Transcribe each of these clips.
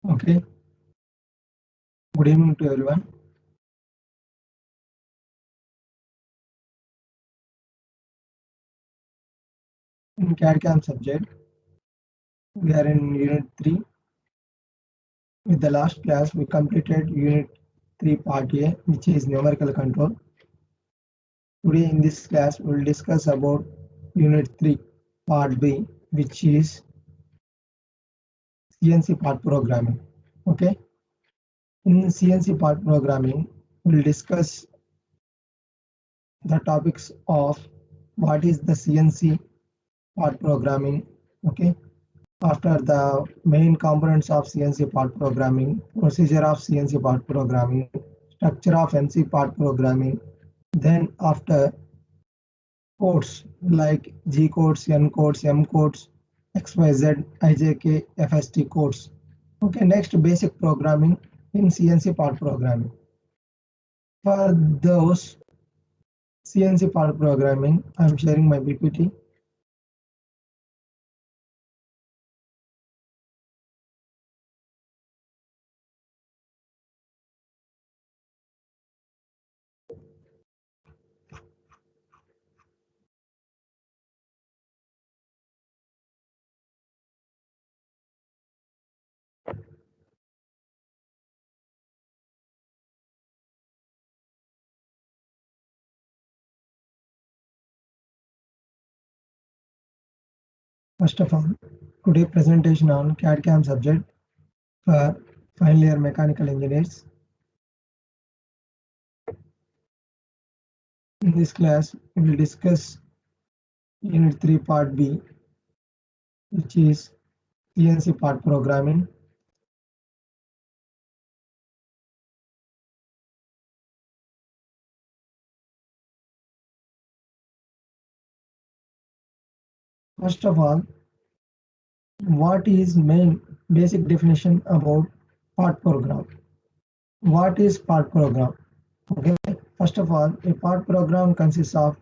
Okay. Good evening to everyone. In CAD/CAM subject, we are in Unit 3. With the last class, we completed Unit 3 Part A, which is numerical control. Today in this class, we will discuss about Unit 3 Part B, which is CNC part programming. Okay. In CNC part programming, we will discuss the topics of what is the CNC part programming. Okay. After the main components of CNC part programming, procedure of CNC part programming, structure of NC part programming, then after codes like G codes, N codes, M codes, XYZ, IJK, FST codes. Okay, next basic programming in CNC part programming. For those CNC part programming, I'm sharing my PPT. First of all, today presentation on CAD/CAM subject for final year mechanical engineers. In this class, we will discuss Unit 3 Part B, which is CNC part programming. First of all, what is main basic definition about part program? What is part program? Okay. First of all, a part program consists of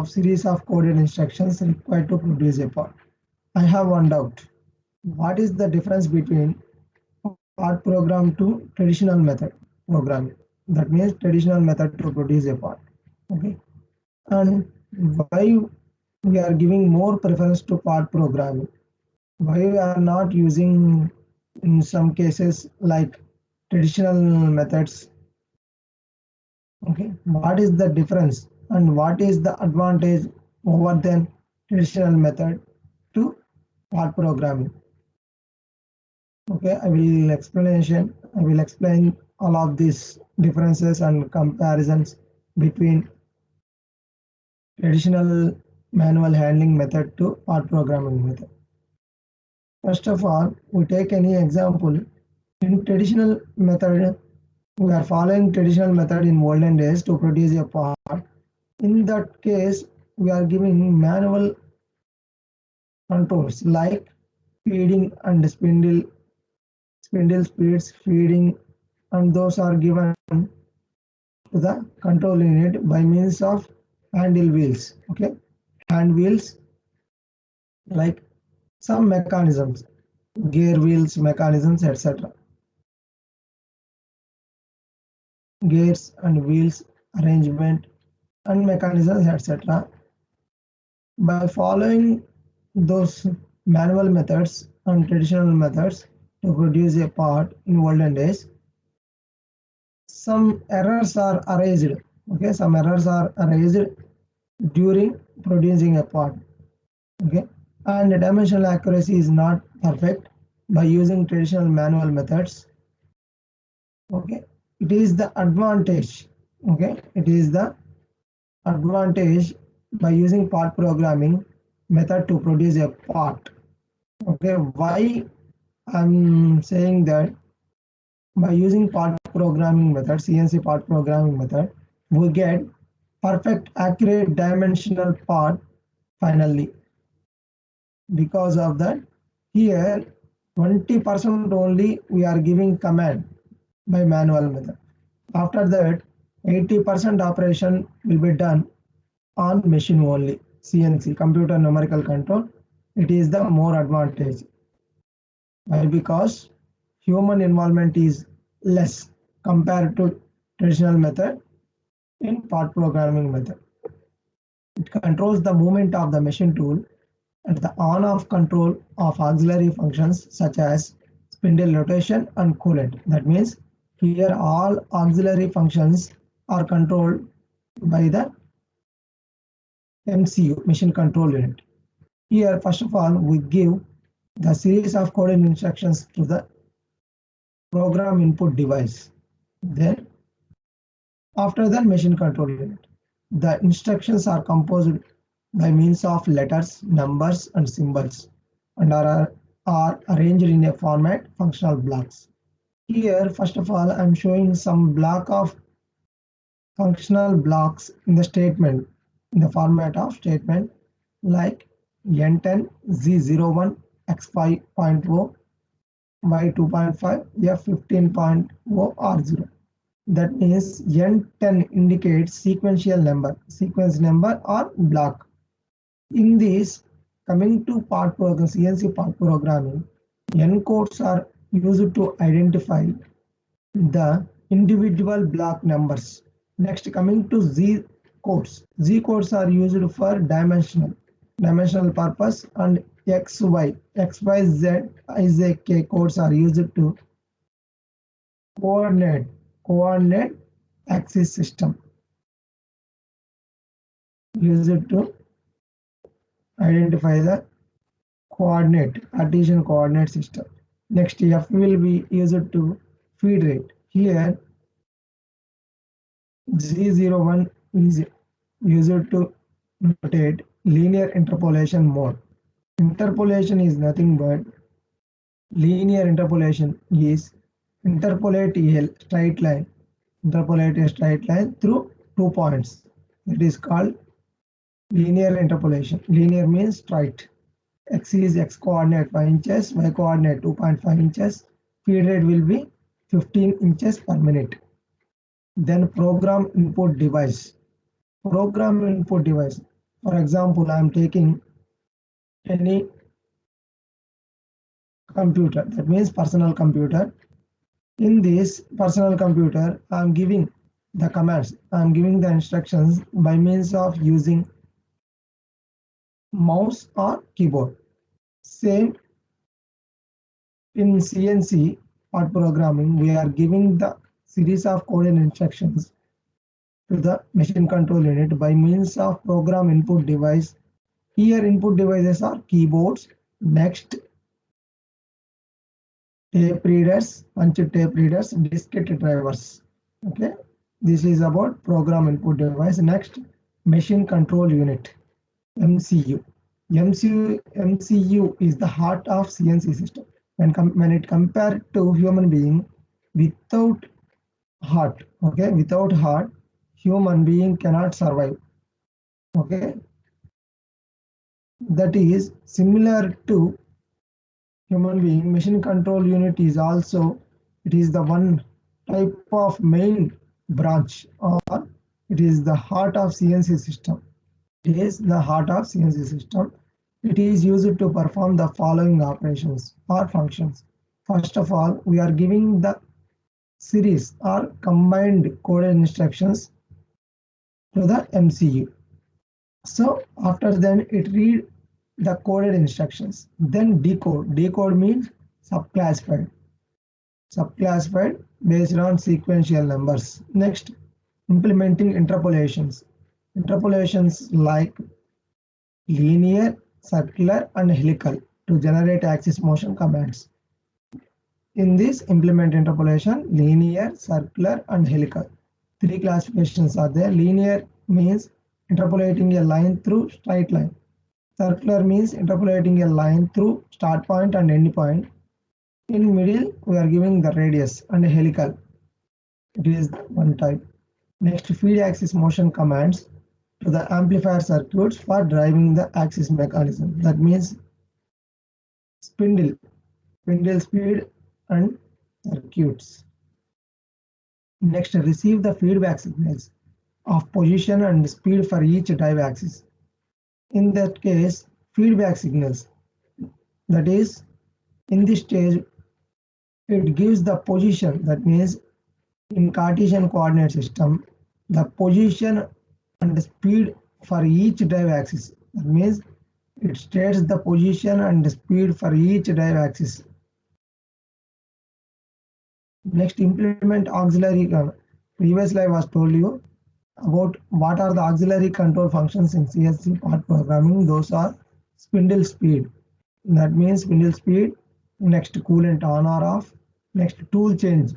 series of coded instructions required to produce a part. I have one doubt. What is the difference between part program to traditional method programming? That means traditional method to produce a part. Okay. And why we are giving more preference to part programming? Why we are not using in some cases like traditional methods? Okay, what is the difference and what is the advantage over than traditional method to part programming? Okay, I will explain all of these differences and comparisons between traditional manual handling method to part programming method. First of all, we take any example. In traditional method, we are following traditional method in olden days to produce a part. In that case, we are giving manual controls like feeding and spindle speeds, feeding, and those are given to the control unit by means of handle wheels. Okay, hand wheels like some mechanisms, gear wheels, mechanisms, etc. Gears and wheels arrangement and mechanisms, etc. By following those manual methods and traditional methods to produce a part in olden days, some errors are arised. Okay, some errors are arised during producing a part. Okay, and the dimensional accuracy is not perfect by using traditional manual methods. Okay, it is the advantage. Okay, it is the advantage by using part programming method to produce a part. Okay, why I'm saying that by using part programming method, CNC part programming method, we get perfect accurate dimensional part finally. Because of that, here 20% only we are giving command by manual method. After that, 80% operation will be done on machine only, CNC, computer numerical control. It is the more advantage. Why? Because human involvement is less compared to traditional method in part programming method. It controls the movement of the machine tool and the on-off control of auxiliary functions such as spindle rotation and coolant. That means here all auxiliary functions are controlled by the MCU, machine control unit. Here, first of all, we give the series of coded instructions to the program input device. Then, after the machine control unit, the instructions are composed by means of letters, numbers, and symbols, and are arranged in a format functional blocks. Here, first of all, I'm showing some block of functional blocks in the statement, in the format of statement like N10, Z01, X5.0, Y2.5, F15.0, R0. That means N10 indicates sequential number, sequence number or block. In this, coming to part program, CNC part programming, N codes are used to identify the individual block numbers. Next, coming to Z codes. Z codes are used for dimensional purpose, and XY, XYZ, IZK codes are used to coordinate axis system. Used to identify the Cartesian coordinate system. Next, F will be used to feed rate. Here, Z01 is used to notate linear interpolation mode. Interpolation is nothing but linear interpolation is interpolate a straight line through 2 points. It is called linear interpolation. Linear means straight. X is x coordinate 5 inches, y coordinate 2.5 inches. Feed rate will be 15 inches per minute. Then program input device. Program input device. For example, I am taking any computer, that means personal computer. In this personal computer, I am giving the commands, I am giving the instructions by means of using mouse or keyboard. Same in CNC part programming, we are giving the series of coded instructions to the machine control unit by means of program input device. Here input devices are keyboards, next tape readers, punch tape readers, diskette drivers. Okay, this is about program input device. Next, machine control unit, MCU. MCU is the heart of CNC system. When it compared to human being without heart, okay, without heart, human being cannot survive. Okay, that is similar to human being. Machine control unit is also, it is the one type of main branch, or it is the heart of CNC system. It is the heart of CNC system. It is used to perform the following operations or functions. First of all, we are giving the series or combined coded instructions to the MCU. So after then it read the coded instructions, then decode. Decode means subclassified based on sequential numbers. Next, implementing interpolations like linear, circular, and helical to generate axis motion commands. In this, implement interpolation, linear, circular, and helical. 3 classifications are there. Linear means interpolating a line through straight line. Circular means interpolating a line through start point and end point. In middle, we are giving the radius, and helical. It is one type. Next, feed axis motion commands to the amplifier circuits for driving the axis mechanism. That means spindle speed and circuits. Next, receive the feedback signals of position and speed for each drive axis. In that case, feedback signals, that is, in this stage, it gives the position. That means in Cartesian coordinate system, the position and speed for each drive axis. That means it states the position and speed for each drive axis. Next, implement auxiliary. Previously, I was told you about what are the auxiliary control functions in CNC part programming. Those are spindle speed. That means spindle speed. Next, coolant on or off. Next, tool change.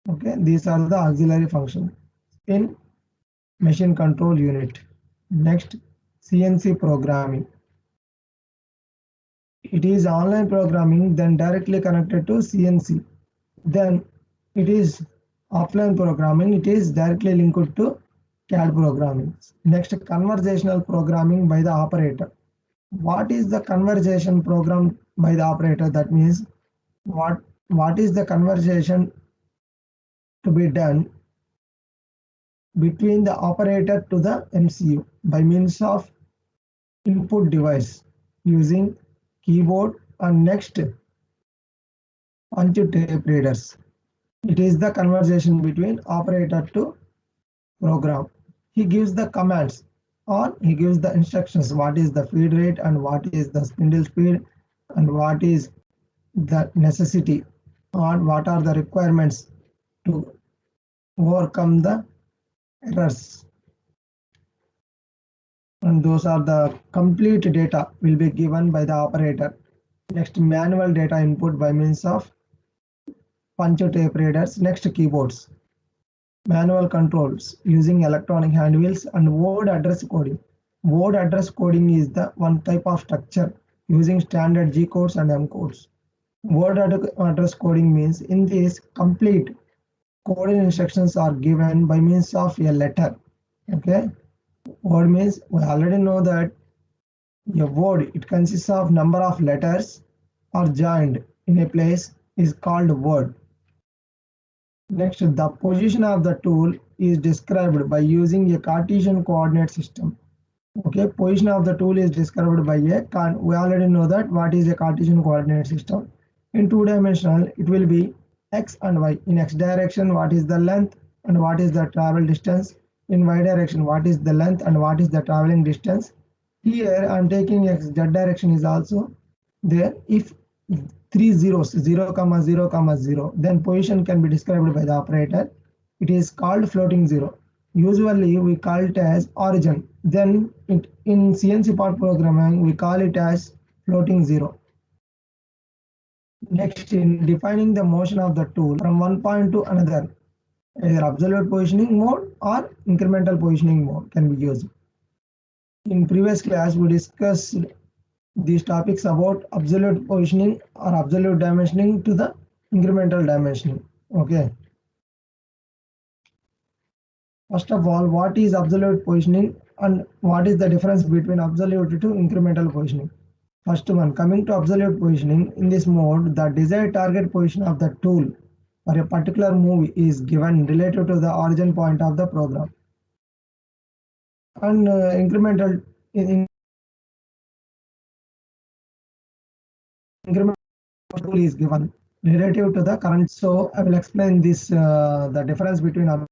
Okay, these are the auxiliary functions in machine control unit. Next, CNC programming. It is online programming, then directly connected to CNC. Then it is offline programming. It is directly linked to CAD programming. Next, conversational programming by the operator. What is the conversation program by the operator? That means what is the conversation to be done between the operator to the MCU by means of input device using keyboard and next punch tape readers. It is the conversation between operator to program. He gives the commands or he gives the instructions. What is the feed rate and what is the spindle speed and what is the necessity or what are the requirements to overcome the errors. And those are the complete data will be given by the operator. Next, manual data input by means of punch tape readers. Next, keyboards. Manual controls using electronic handwheels and word address coding. Word address coding is the one type of structure using standard G codes and M codes. Word address coding means in this complete coding instructions are given by means of a letter. Okay, word means we already know that a word, it consists of number of letters are joined in a place is called word. Next, the position of the tool is described by using a Cartesian coordinate system. Okay, position of the tool is described by we already know that what is a Cartesian coordinate system. In two-dimensional, it will be x and y. In x direction, what is the length and what is the travel distance. In y direction, what is the length and what is the traveling distance. Here, I am taking x z direction is also there. If three zeros 0, 0, 0, then position can be described by the operator. It is called floating zero. Usually we call it as origin. Then in CNC part programming we call it as floating zero. Next, in defining the motion of the tool from one point to another, either absolute positioning mode or incremental positioning mode can be used. In previous class we discussed these topics about absolute positioning or absolute dimensioning to the incremental dimensioning. Okay. First of all, what is absolute positioning and what is the difference between absolute to incremental positioning? First one, coming to absolute positioning, in this mode, the desired target position of the tool for a particular move is given relative to the origin point of the program. And incremental tool is given relative to the current. So I will explain this the difference between absolute.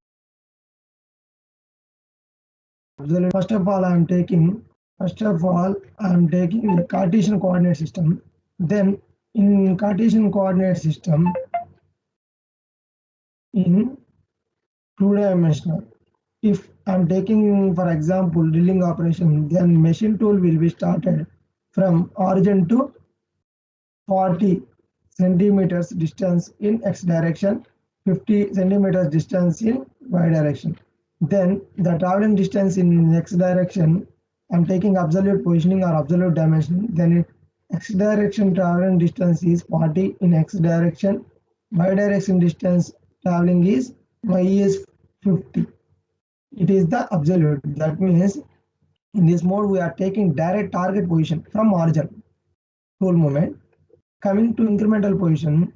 First of all, I am taking the Cartesian coordinate system. Then in Cartesian coordinate system, in two-dimensional, if I am taking for example drilling operation, then machine tool will be started from origin to 40 centimeters distance in x direction, 50 centimeters distance in y direction. Then the traveling distance in x direction, I'm taking absolute positioning or absolute dimensioning. Then in x direction traveling distance is 40 in x direction, y direction distance traveling is y is 50. It is the absolute. That means in this mode we are taking direct target position from origin tool movement. Coming to incremental position,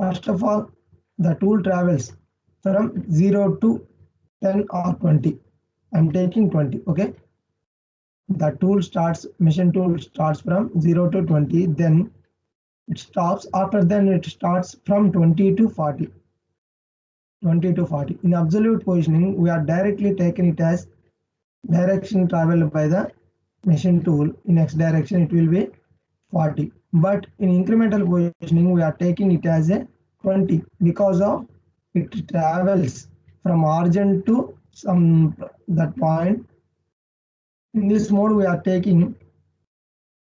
first of all, the tool travels from 0 to 10 or 20. I'm taking 20. Okay. The tool starts, machine tool starts from 0 to 20. Then it stops. After then it starts from 20 to 40. 20 to 40. In absolute positioning, we are directly taking it as direction traveled by the machine tool. In x direction, it will be 40. But in incremental positioning, we are taking it as a 20 because of it travels from origin to some that point. In this mode, we are taking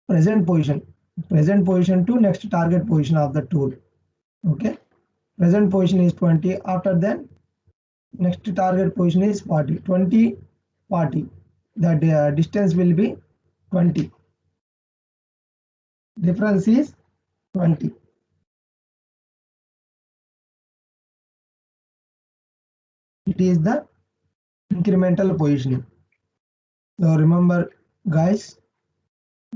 present position to next target position of the tool. Okay, present position is 20. After that, next target position is 40. 20, 40. The distance will be 20. Difference is 20. It is the incremental positioning. So remember, guys,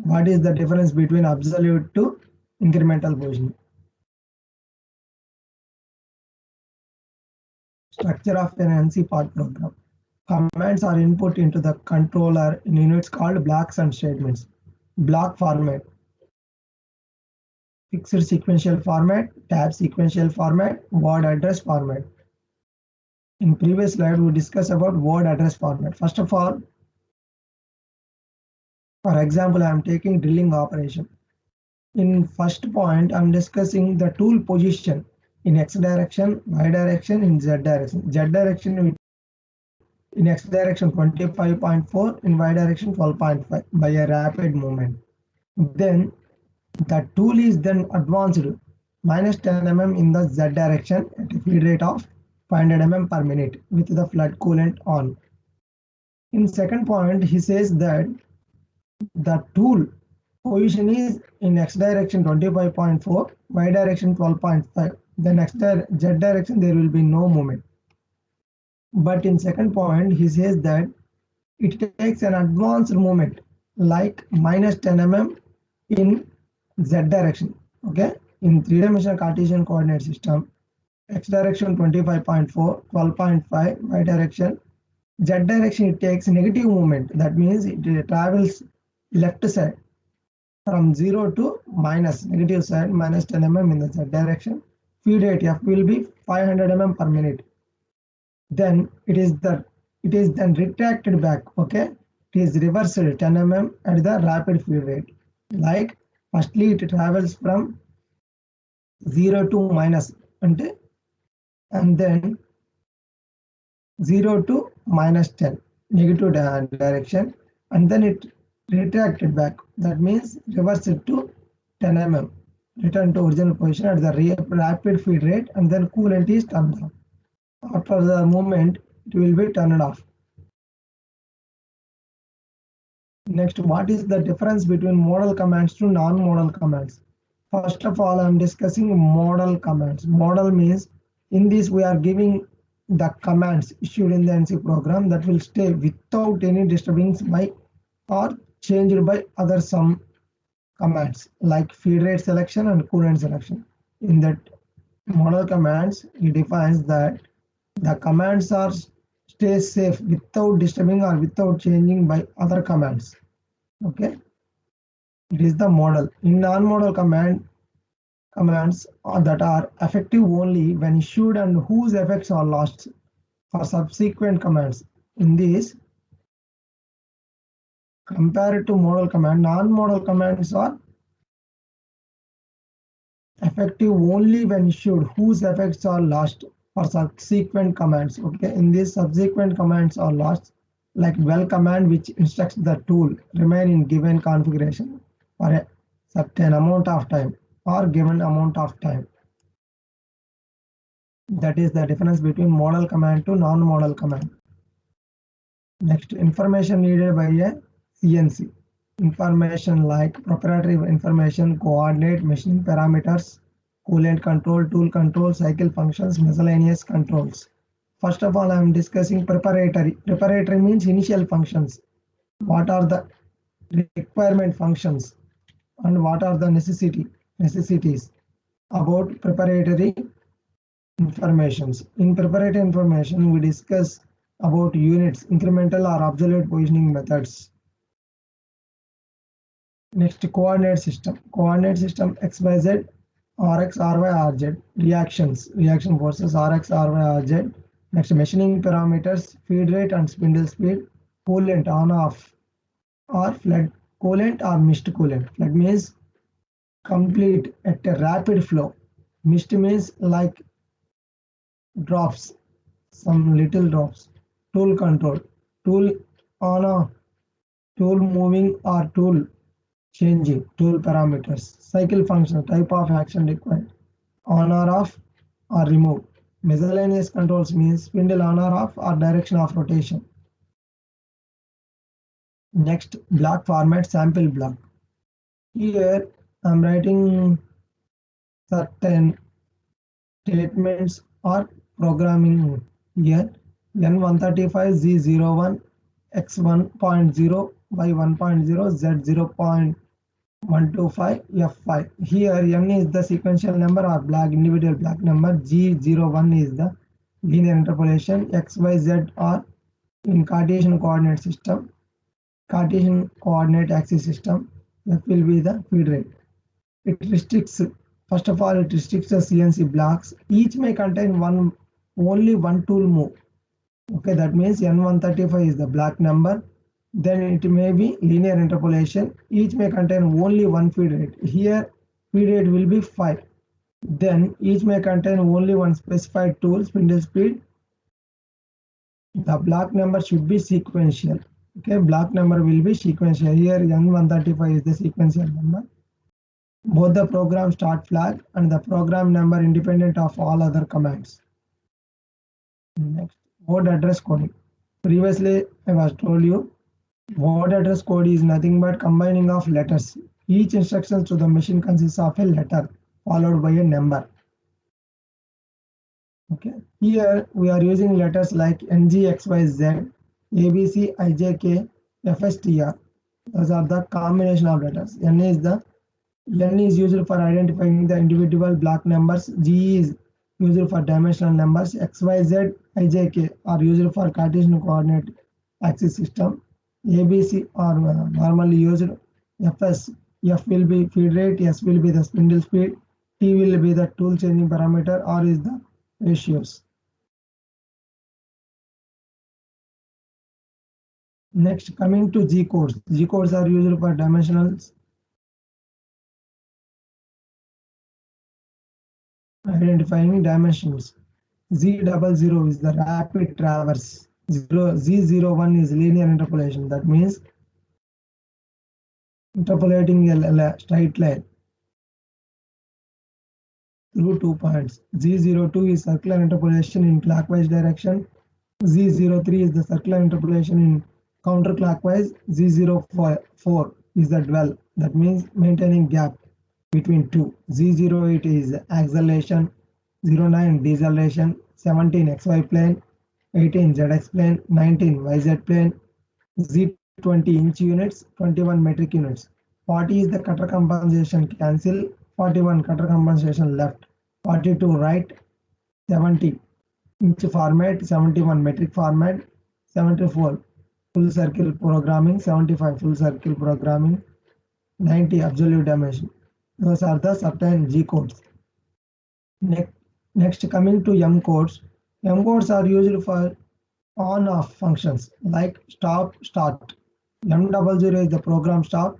what is the difference between absolute to incremental positioning? Structure of an NC part program. Commands are input into the controller in units called blocks and statements. Block format, fixed sequential format, tab sequential format, word address format. In previous slide, we discussed about word address format. First of all, for example, I am taking drilling operation. In first point, I am discussing the tool position in x direction, y direction, in z direction. Z direction in x direction 25.4, in y direction 12.5 by a rapid movement. Then the tool is then advanced minus 10 mm in the z direction at a feed rate of 500 mm per minute with the flood coolant on. In second point, he says that the tool position is in x direction 25.4, y direction 12.5. Then z direction there will be no movement. But in second point, he says that it takes an advanced movement like minus 10 mm in z direction. Okay, in three-dimensional Cartesian coordinate system, x direction 25.4, 12.5, y direction. Z direction it takes negative movement. That means it travels left side from 0 to minus negative side minus 10 mm in the z direction. Feed rate f will be 500 mm per minute. Then it is then retracted back. Okay, it is reversed 10 mm at the rapid feed rate. Like firstly it travels from 0 to minus and then 0 to minus 10 negative direction, and then it retracted back. That means reverse it to 10 mm, return to original position at the rapid feed rate, and then coolant is turned off. After the movement, it will be turned off. Next, what is the difference between modal commands to non-modal commands? First of all, I am discussing modal commands. Modal means in this we are giving the commands issued in the NC program that will stay without any disturbance by or changed by other some commands like feed rate selection and coolant selection. In that modal commands, it defines that the commands are stay safe without disturbing or without changing by other commands. Okay, it is the modal. In non-modal commands that are effective only when issued and whose effects are lost for subsequent commands. In this, compared to modal command, non-modal commands are effective only when issued whose effects are lost for subsequent commands. Okay, in this subsequent commands are lost, like well command which instructs the tool remain in given configuration for a certain amount of time or given amount of time. That is the difference between modal command to non-modal command. Next, information needed by a CNC. Information like proprietary information, coordinate, machine parameters, coolant control, tool control, cycle functions, miscellaneous controls. First of all, I am discussing preparatory. Preparatory means initial functions. What are the requirement functions and what are the necessities about preparatory informations. In preparatory information, we discuss about units, incremental or absolute positioning methods. Next, coordinate system. Coordinate system XYZ, RX, RY, RZ. Reaction forces RX, RY, RZ. Next, machining parameters, feed rate and spindle speed, coolant on off, or flood coolant or mist coolant. Flood means complete at a rapid flow. Mist means like drops, some little drops. Tool control, tool on off, tool moving or tool changing, tool parameters. Cycle function, type of action required, on or off or remove. Miscellaneous controls means spindle on or off or direction of rotation. Next, block format, sample block. Here I'm writing certain statements or programming here. N135Z01 X1.0 Y1.0 Z0.125 F5. Here N is the sequential number or individual block number. G01 is the linear interpolation. X, Y, Z are in Cartesian coordinate system. Cartesian coordinate axis system. F will be the feed rate. It restricts, first of all, it restricts the CNC blocks. Each may contain only one tool move. Okay, that means N135 is the block number. Then it may be linear interpolation. Each may contain only one feed rate. Here, feed rate will be 5. Then each may contain only one specified tool, spindle speed. The block number should be sequential. Okay, block number will be sequential. Here, N135 is the sequential number. Both the program start flag and the program number independent of all other commands. Next, word address coding. Previously, I was told you, word address code is nothing but combining of letters. Each instruction to the machine consists of a letter followed by a number. Okay, here we are using letters like NG, XYZ, ABC, IJK, FSTR. Those are the combination of letters. N is used for identifying the individual block numbers. G is used for dimensional numbers. XYZ, IJK are used for Cartesian coordinate axis system. ABC are normally used. F will be feed rate, S will be the spindle speed, T will be the tool changing parameter, R is the ratios. Next, coming to G codes. G codes are used for dimensionals, identifying dimensions. Z00 is the rapid traverse. Z01 is linear interpolation. That means interpolating a straight line through 2 points. Z02 is circular interpolation in clockwise direction. Z03 is the circular interpolation in counterclockwise. Z04 is the dwell. That means maintaining gap between two. Z08 is acceleration. 09 deceleration. 17 XY plane. 18 ZX plane. 19 YZ plane. Z20 inch units. 21 metric units. 40 is the cutter compensation cancel. 41 cutter compensation left. 42 right. 70 inch format. 71 metric format. 74 full circle programming. 75 full circle programming. 90 absolute dimension. Those are the certain G codes. Next, coming to M codes. M codes are used for on-off functions like stop, start. M00 is the program stop.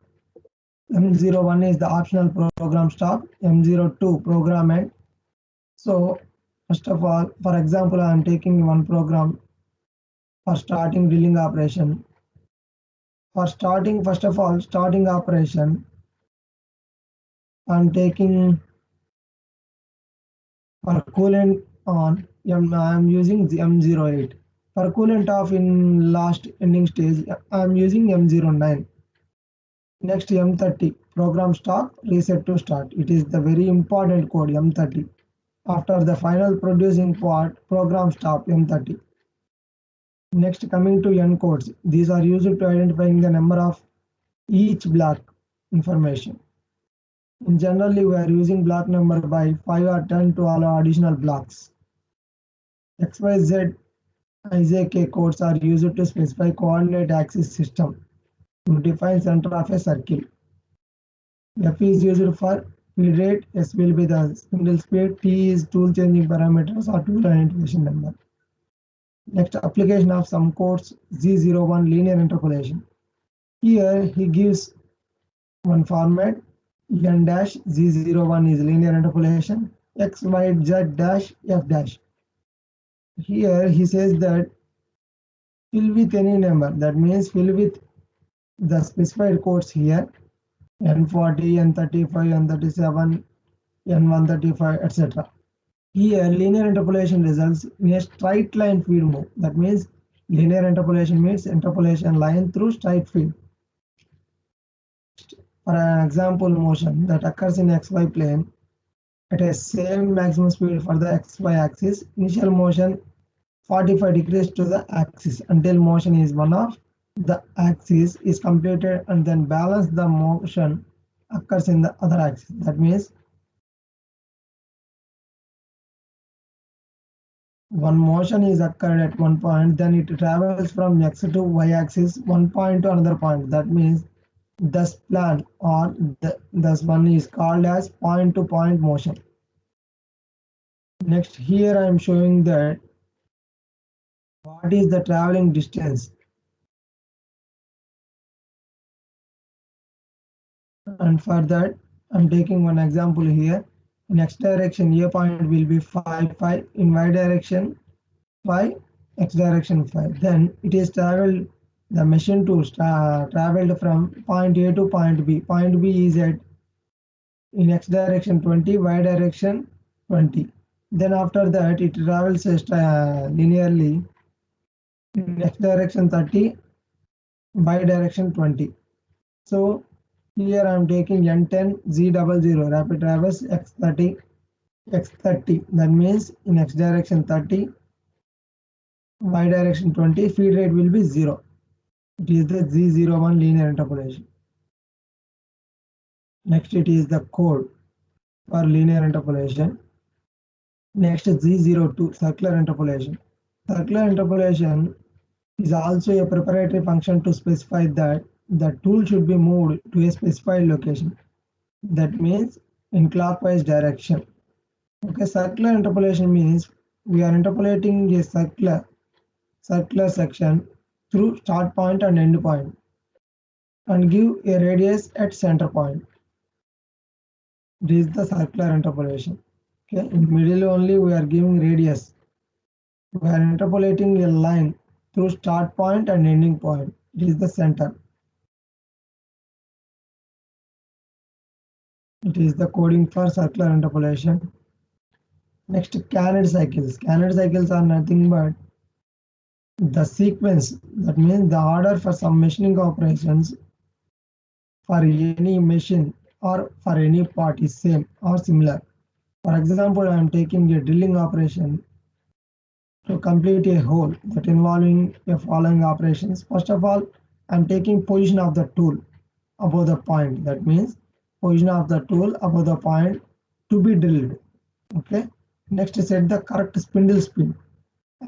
M01 is the optional program stop. M02 program end. So, first of all, for example, I am taking one program for starting drilling operation. For starting, first of all, starting operation, I am taking for coolant on, I am using the M08. For coolant off in last ending stage, I am using M09. Next, M30, program stop, reset to start. It is the very important code, M30. After the final producing part, program stop, M30. Next, coming to N codes. These are used to identifying the number of each block information. Generally, we are using block number by 5 or 10 to allow additional blocks. XYZ, IJK codes are used to specify coordinate axis system to define center of a circle. F is used for feed rate, S will be the spindle speed, T is tool changing parameters or tool identification number. Next, application of some codes Z01 linear interpolation. Here he gives one format, N dash Z01 is linear interpolation, X, Y, Z dash F dash. Here he says that fill with any number, that means fill with the specified codes here, N40, N35, N37, N135, etc. Here, linear interpolation results in a straight line feed move. That means linear interpolation means interpolation line through straight feed. For an example motion that occurs in XY plane at a same maximum speed for the XY axis, initial motion 45 degrees to the axis until motion is one of the axis is completed, and then balance the motion occurs in the other axis. That means one motion is occurred at one point, then it travels from X to Y axis, one point to another point. That means thus plan or thus one is called as point to point motion. Next, here I am showing that what is the traveling distance, and for that I'm taking one example here. In X direction A point will be 5 5, in Y direction 5, X direction 5. Then it is traveled, the machine tool traveled from point A to point B. Point B is at in X direction 20, Y direction 20. Then after that it travels linearly in X direction 30, Y direction 20. So here I am taking N10 Z00 rapid traverse X30 X30. That means in X direction 30, Y direction 20, feed rate will be 0. It is the Z01 linear interpolation. Next, it is the code for linear interpolation. Next, Z02 circular interpolation. Circular interpolation is also a preparatory function to specify that the tool should be moved to a specified location. That means in clockwise direction. Okay, circular interpolation means we are interpolating a circular section through start point and end point and give a radius at center point. This is the circular interpolation. Okay, in middle only we are giving radius. We are interpolating a line through start point and ending point. It is the center. It is the coding for circular interpolation. Next, CAD cycles. CAD cycles are nothing but the sequence, that means the order for some machining operations for any machine or for any part is same or similar. For example, I am taking a drilling operation to complete a hole that involving the following operations. First of all, I am taking position of the tool above the point. That means position of the tool above the point to be drilled. Okay. Next, set the correct spindle speed.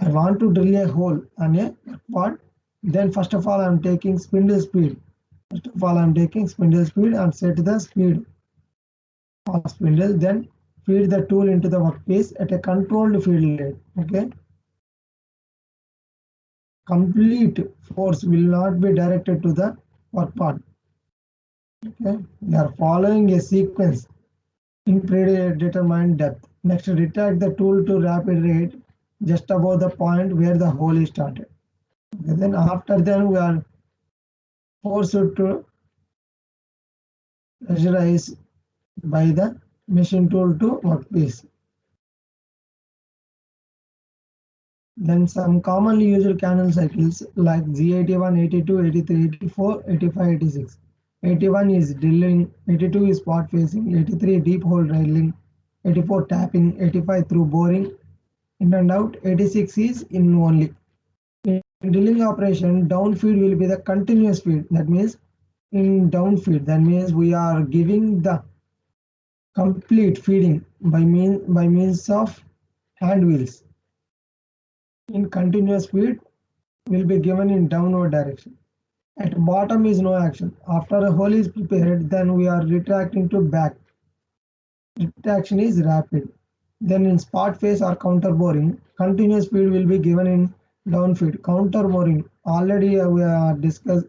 I want to drill a hole on a part. Then first of all, I am taking spindle speed. First of all, I am taking spindle speed and set the speed of spindle. Then feed the tool into the workpiece at a controlled feed rate. Okay. Complete force will not be directed to the work part. Okay. We are following a sequence in predetermined depth. Next, retract the tool to rapid rate just above the point where the hole is started. Okay. Then after that, we are forced to pressurize by the machine tool to workpiece. Then some commonly used canal cycles like Z81, 82, 83, 84, 85, 86. 81 is drilling, 82 is spot facing, 83 deep hole drilling, 84 tapping, 85 through boring in and out, 86 is in only. In drilling operation, down feed will be the continuous feed. That means in down feed, that means we are giving the complete feeding by means of hand wheels. In continuous feed will be given in downward direction. At bottom is no action. After a hole is prepared, then we are retracting to back. Retraction is rapid. Then in spot phase or counter boring, continuous feed will be given in down feed. Counter boring, already we are discussed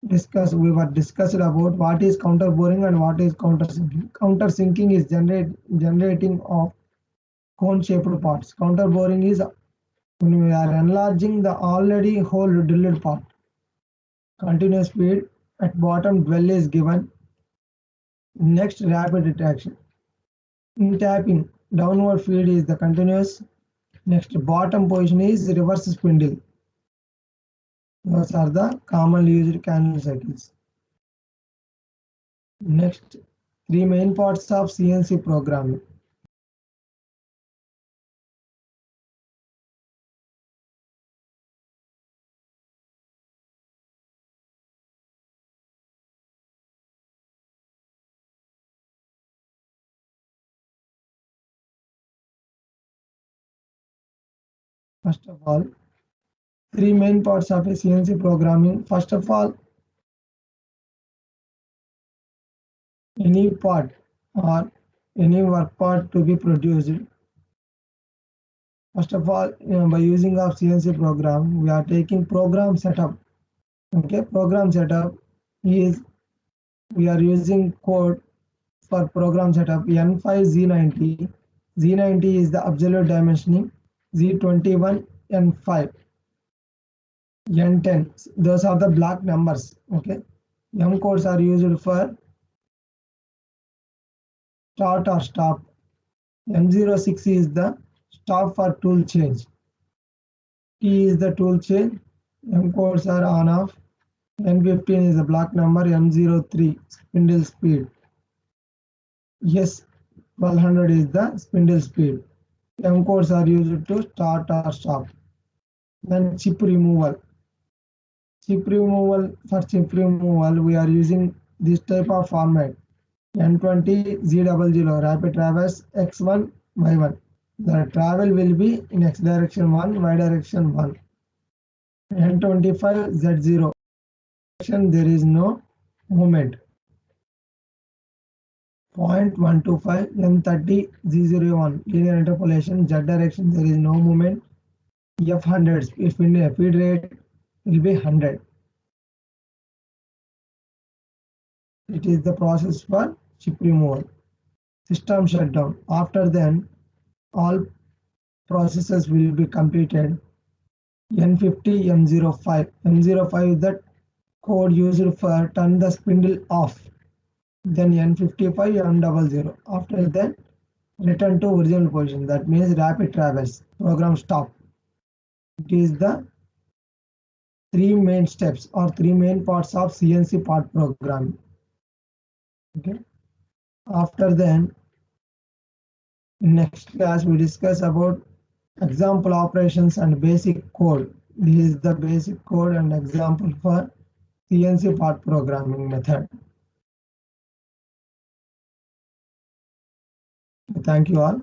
about what is counter boring and what is counter sinking. Counter sinking is generating of cone shaped parts. Counter boring is when we are enlarging the already hole drilled part. Continuous feed at bottom dwell is given. Next, rapid retraction. In tapping, downward feed is the continuous. Next, bottom position is reverse spindle. Those are the commonly used cannula cycles. Next, three main parts of CNC programming. First of all, three main parts of a CNC programming. First of all, any part or any work part to be produced. First of all, by using of CNC program, we are taking program setup. Okay, program setup is we are using code for program setup N5 Z90. Z90 is the absolute dimensioning. Z21 N5 N10. Those are the block numbers. Okay, M codes are used for start or stop. M06 is the stop for tool change. T is the tool change. M codes are on off. N15 is the block number. M03 spindle speed. Yes, 1200 is the spindle speed. M codes are used to start or stop. Then chip removal. For chip removal, we are using this type of format. N20 Z00 rapid traverse X1 Y1. The travel will be in X direction 1, Y direction 1. N25 Z0. There is no movement. 0.125 M30 Z01 linear interpolation Z direction there is no movement. F100 if feed rate will be 100. It is the process for chip removal. System shutdown. After then, all processes will be completed. N50 M05. M05 is the code used for turn the spindle off. Then N55 M00. After that, return to original position. That means rapid traverse. Program stop. It is the three main steps or three main parts of CNC part programming. Okay. After then, in next class we discuss about example operations and basic code. This is the basic code and example for CNC part programming method. Thank you all.